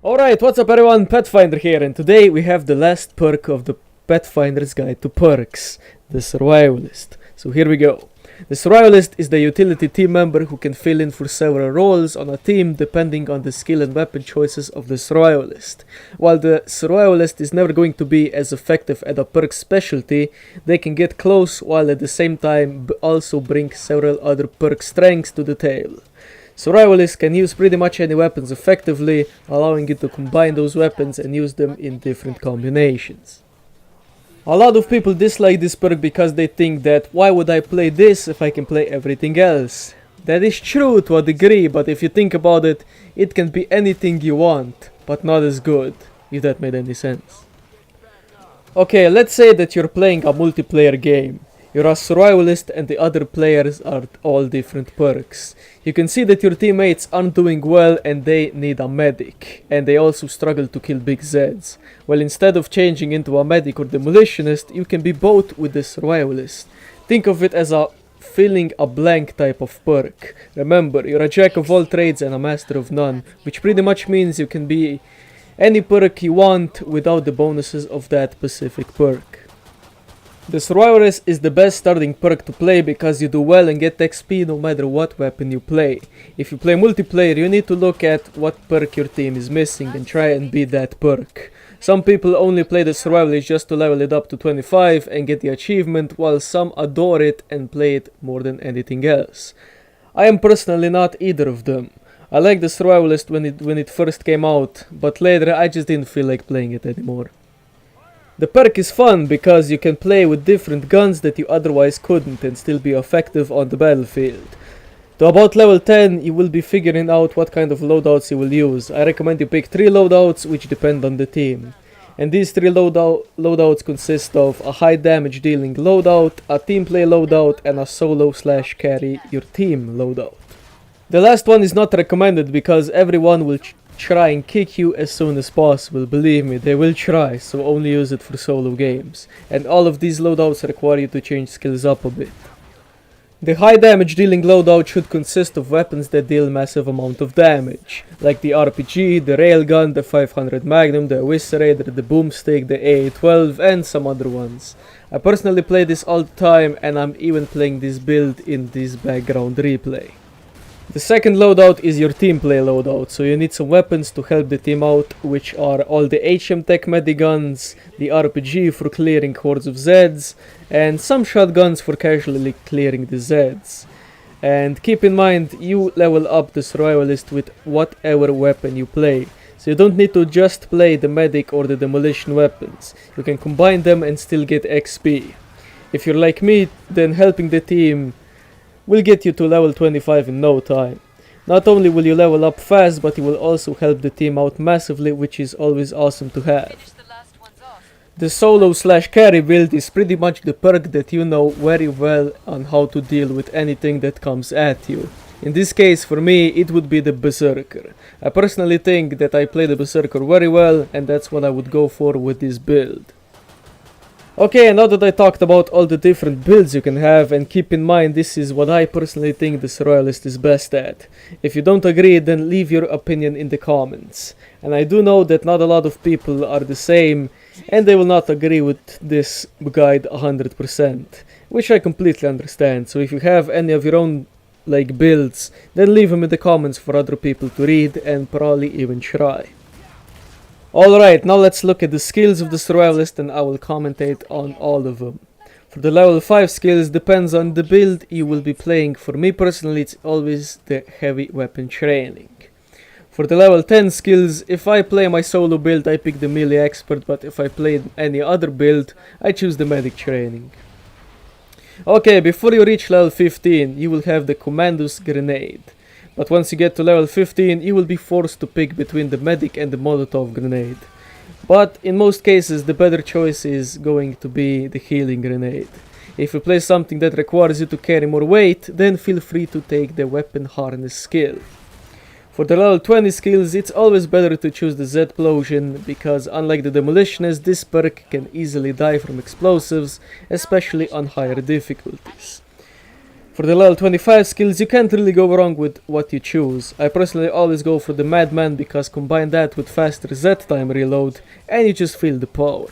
Alright, what's up everyone, Pathfinder here, and today we have the last perk of the Pathfinder's Guide to Perks, the Survivalist. So here we go. The Survivalist is the utility team member who can fill in for several roles on a team depending on the skill and weapon choices of the Survivalist. While the Survivalist is never going to be as effective at a perk specialty, they can get close while at the same time also bring several other perk strengths to the table. Survivalists can use pretty much any weapons effectively, allowing you to combine those weapons and use them in different combinations. A lot of people dislike this perk because they think that why would I play this if I can play everything else? That is true to a degree, but if you think about it, it can be anything you want, but not as good, if that made any sense. Okay, let's say that you're playing a multiplayer game. You're a survivalist and the other players are all different perks. You can see that your teammates aren't doing well and they need a medic. And they also struggle to kill big Zeds. Well, instead of changing into a medic or demolitionist, you can be both with the survivalist. Think of it as a filling a blank type of perk. Remember, you're a jack of all trades and a master of none, which pretty much means you can be any perk you want without the bonuses of that specific perk. The Survivalist is the best starting perk to play because you do well and get XP no matter what weapon you play. If you play multiplayer, you need to look at what perk your team is missing and try and beat that perk. Some people only play the Survivalist just to level it up to 25 and get the achievement, while some adore it and play it more than anything else. I am personally not either of them. I liked the Survivalist when it first came out, but later I just didn't feel like playing it anymore. The perk is fun because you can play with different guns that you otherwise couldn't and still be effective on the battlefield. To about level 10 you will be figuring out what kind of loadouts you will use. I recommend you pick 3 loadouts which depend on the team. And these 3 loadouts consist of a high damage dealing loadout, a team play loadout and a solo/carry your team loadout. The last one is not recommended because everyone will try and kick you as soon as possible. Believe me, they will try, so only use it for solo games. And all of these loadouts require you to change skills up a bit. The high damage dealing loadout should consist of weapons that deal massive amount of damage, like the RPG, the railgun, the 500 Magnum, the Eviscerator, the boomstick, the AA-12 and some other ones. I personally play this all the time and I'm even playing this build in this background replay. The second loadout is your team play loadout, so you need some weapons to help the team out, which are all the HM Tech Mediguns, the RPG for clearing hordes of Zeds, and some shotguns for casually clearing the Zeds. And keep in mind, you level up the Survivalist with whatever weapon you play, so you don't need to just play the medic or the demolition weapons. You can combine them and still get XP. If you're like me, then helping the team will get you to level 25 in no time. Not only will you level up fast, but you will also help the team out massively, which is always awesome to have. The solo/carry build is pretty much the perk that you know very well on how to deal with anything that comes at you. In this case, for me, it would be the Berserker. I personally think that I play the Berserker very well, and that's what I would go for with this build. Okay, now that I talked about all the different builds you can have, and keep in mind this is what I personally think the Survivalist is best at. If you don't agree, then leave your opinion in the comments. And I do know that not a lot of people are the same, and they will not agree with this guide 100%, which I completely understand. So if you have any of your own builds, then leave them in the comments for other people to read and probably even try. Alright, now let's look at the skills of the Survivalist and I will commentate on all of them. For the level 5 skills, depends on the build you will be playing. For me personally, it's always the heavy weapon training. For the level 10 skills, if I play my solo build, I pick the melee expert, but if I play any other build, I choose the medic training. Okay, before you reach level 15, you will have the Commando's Grenade. But once you get to level 15, you will be forced to pick between the medic and the Molotov grenade. But in most cases, the better choice is going to be the healing grenade. If you play something that requires you to carry more weight, then feel free to take the weapon harness skill. For the level 20 skills, it's always better to choose the Z-Plosion, because unlike the Demolitionist, this perk can easily die from explosives, especially on higher difficulties. For the level 25 skills, you can't really go wrong with what you choose. I personally always go for the Madman because combine that with faster Z time reload and you just feel the power.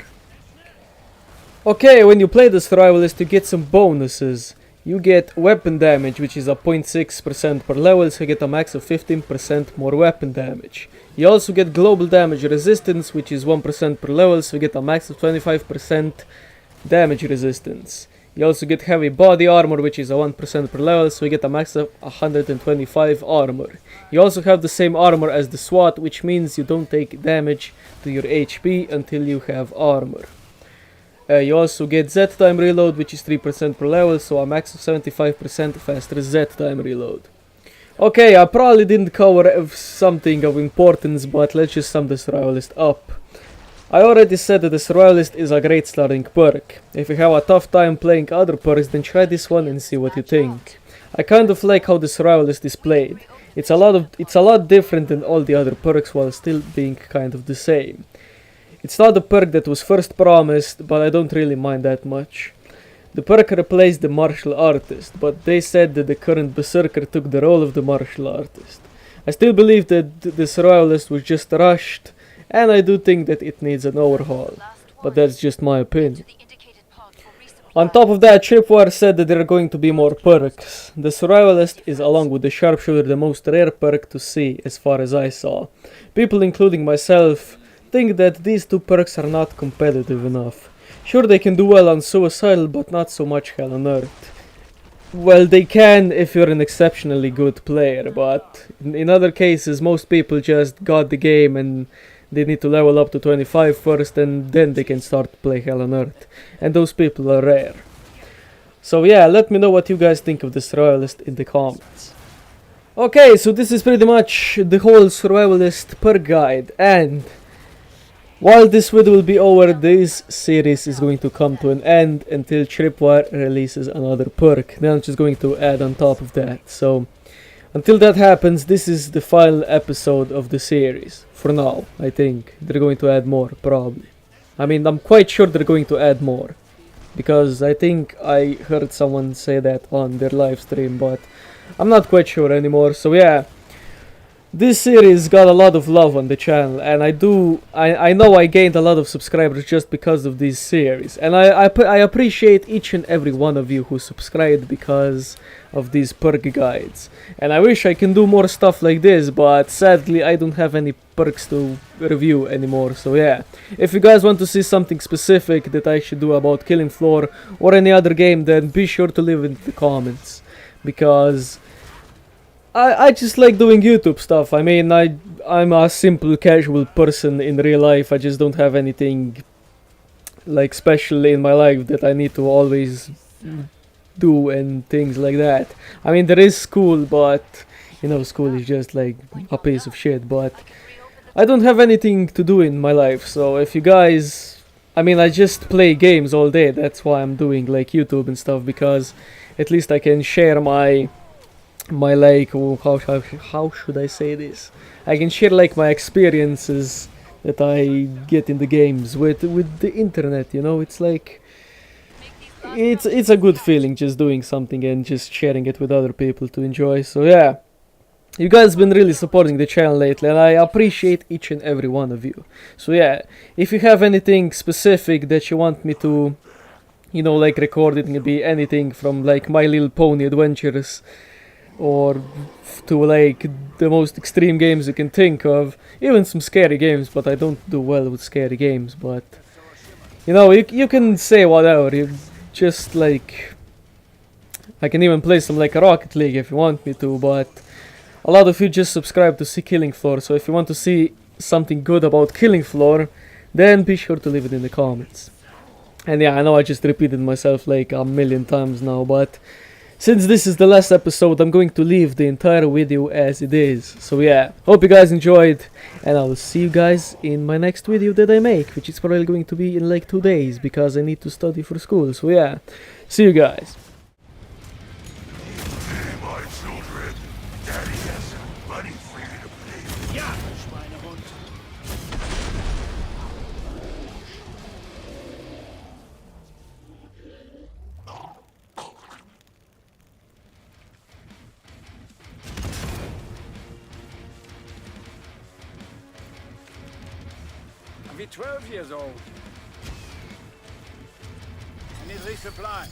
Okay, when you play the Survivalist you get some bonuses. You get weapon damage, which is a 0.6% per level, so you get a max of 15% more weapon damage. You also get global damage resistance, which is 1% per level, so you get a max of 25% damage resistance. You also get heavy body armor, which is a 1% per level, so you get a max of 125 armor. You also have the same armor as the SWAT, which means you don't take damage to your HP until you have armor. You also get Z time reload, which is 3% per level, so a max of 75% faster Z time reload. Okay, I probably didn't cover something of importance, but let's just sum the Survivalist up. I already said that the Survivalist is a great starting perk. If you have a tough time playing other perks, then try this one and see what you think. I kind of like how the Survivalist is played. It's a lot different than all the other perks while still being kind of the same. It's not the perk that was first promised, but I don't really mind that much. The perk replaced the martial artist, but they said that the current berserker took the role of the martial artist. I still believe that the Survivalist was just rushed, and I do think that it needs an overhaul, but that's just my opinion. On top of that, Tripwire said that there are going to be more perks. The Survivalist is, along with the Sharpshooter, the most rare perk to see as far as I saw. People, including myself, think that these two perks are not competitive enough. Sure, they can do well on Suicidal, but not so much Hell on Earth. Well, they can if you're an exceptionally good player, but in other cases most people just got the game and they need to level up to 25 first and then they can start to play Hell on Earth. And those people are rare. So yeah, let me know what you guys think of the Survivalist in the comments. Okay, so this is pretty much the whole Survivalist perk guide, and while this video will be over, this series is going to come to an end until Tripwire releases another perk. Then I'm just going to add on top of that. So until that happens, this is the final episode of the series. For now, I think they're going to add more, probably. I mean, I'm quite sure they're going to add more, because I think I heard someone say that on their live stream, but I'm not quite sure anymore. So yeah. This series got a lot of love on the channel, and I know I gained a lot of subscribers just because of this series, and I appreciate each and every one of you who subscribed because of these perk guides. And I wish I can do more stuff like this, but sadly I don't have any perks to review anymore. So yeah, if you guys want to see something specific that I should do about Killing Floor or any other game, then be sure to leave it in the comments, because I just like doing YouTube stuff. I mean, I'm a simple casual person in real life. I just don't have anything like special in my life that I need to always do and things like that. I mean, there is school, but you know, school is just like a piece of shit, but I don't have anything to do in my life. So if you guys, I mean, I just play games all day. That's why I'm doing like YouTube and stuff, because at least I can share my like, how should I say this? I can share like my experiences that I get in the games with the internet, you know. It's like it's a good feeling just doing something and just sharing it with other people to enjoy. So yeah, you guys been really supporting the channel lately, and I appreciate each and every one of you. So yeah, if you have anything specific that you want me to, you know, like record, it can be anything from like My Little Pony Adventures or to like the most extreme games you can think of, even some scary games, but I don't do well with scary games. But you know, you can say whatever. You just like, I can even play some like a Rocket League if you want me to, but a lot of you just subscribe to see Killing Floor, so if you want to see something good about Killing Floor, then be sure to leave it in the comments. And yeah, I know I just repeated myself like a million times now, but since this is the last episode, I'm going to leave the entire video as it is. So yeah, hope you guys enjoyed, and I will see you guys in my next video that I make, which is probably going to be in like 2 days, because I need to study for school. So yeah, see you guys. I'll be 12 years old. I need resupply.